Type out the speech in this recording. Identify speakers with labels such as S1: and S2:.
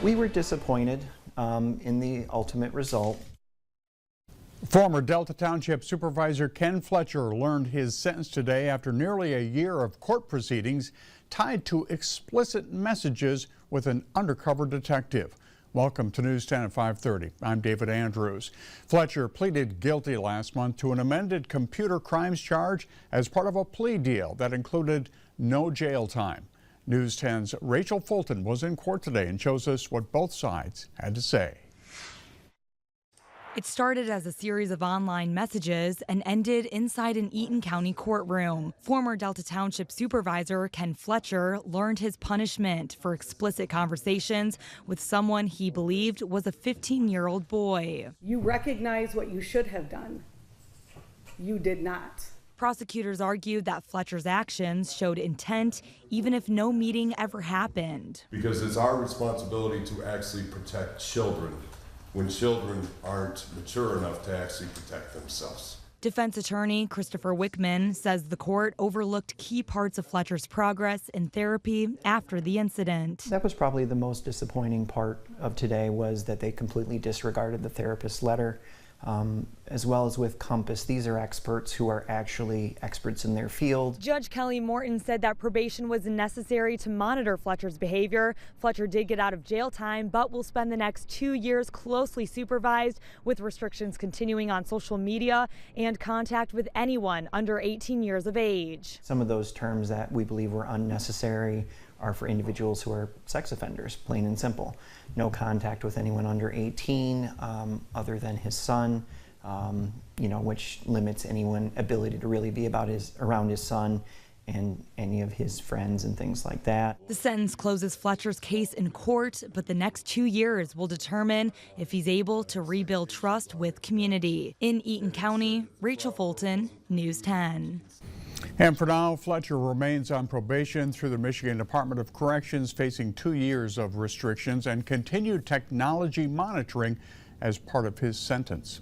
S1: We were disappointed in the ultimate result.
S2: Former Delta Township Supervisor Ken Fletcher learned his sentence today after nearly a year of court proceedings tied to explicit messages with an undercover detective. Welcome to News 10 at 5:30. I'm David Andrews. Fletcher pleaded guilty last month to an amended computer crimes charge as part of a plea deal that included no jail time. News 10's Rachel Fulton was in court today and shows us what both sides had to say.
S3: It started as a series of online messages and ended inside an Eaton County courtroom. Former Delta Township Supervisor Ken Fletcher learned his punishment for explicit conversations with someone he believed was a 15-year-old boy.
S4: You recognize what you should have done. You did not.
S3: Prosecutors argued that Fletcher's actions showed intent, even if no meeting ever happened.
S5: Because it's our responsibility to actually protect children when children aren't mature enough to actually protect themselves.
S3: Defense attorney Christopher Wickman says the court overlooked key parts of Fletcher's progress in therapy after the incident.
S1: That was probably the most disappointing part of today, was that they completely disregarded the therapist's letter. As well as with Compass, these are experts who are actually experts in their field.
S3: Judge Kelly Morton said that probation was necessary to monitor Fletcher's behavior. Fletcher did get out of jail time, but will spend the next 2 years closely supervised, with restrictions continuing on social media and contact with anyone under 18 years of age.
S1: Some of those terms that we believe were unnecessary are for individuals who are sex offenders, plain and simple. No contact with anyone under 18 other than his son, which limits anyone's ability to really be around his son and any of his friends and things like that.
S3: The sentence closes Fletcher's case in court, but the next 2 years will determine if he's able to rebuild trust with community. In Eaton County, Rachel Fulton, News 10.
S2: And for now, Fletcher remains on probation through the Michigan Department of Corrections, facing 2 years of restrictions and continued technology monitoring as part of his sentence.